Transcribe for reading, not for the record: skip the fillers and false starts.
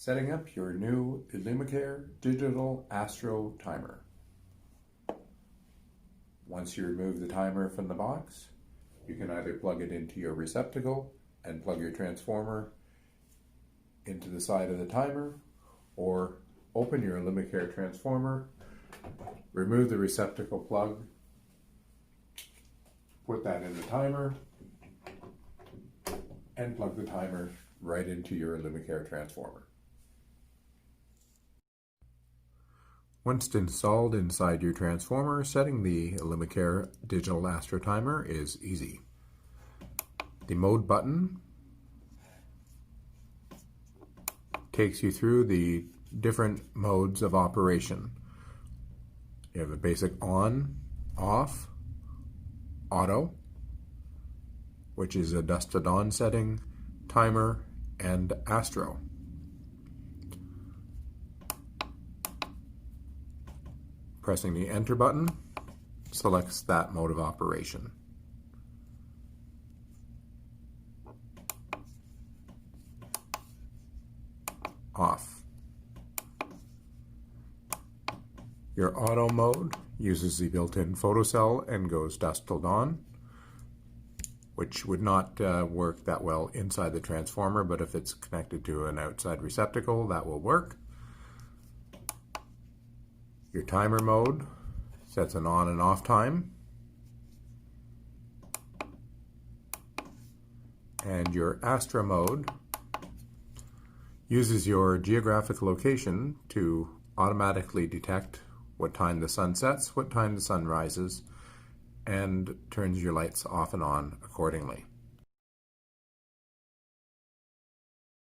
Setting up your new Illumicare digital Astro timer. Once you remove the timer from the box, you can either plug it into your receptacle and plug your transformer into the side of the timer, or open your Illumicare transformer, remove the receptacle plug, put that in the timer, and plug the timer right into your Illumicare transformer. Once installed inside your transformer, setting the Illumicare digital Astro timer is easy. The mode button takes you through the different modes of operation. You have a basic on, off, auto, which is a dusk to dawn setting, timer, and Astro. Pressing the enter button selects that mode of operation. Off. Your auto mode uses the built-in photocell and goes dusk till dawn, which would not work that well inside the transformer, but if it's connected to an outside receptacle, that will work. Your timer mode sets an on and off time. And your Astro mode uses your geographic location to automatically detect what time the sun sets, what time the sun rises, and turns your lights off and on accordingly.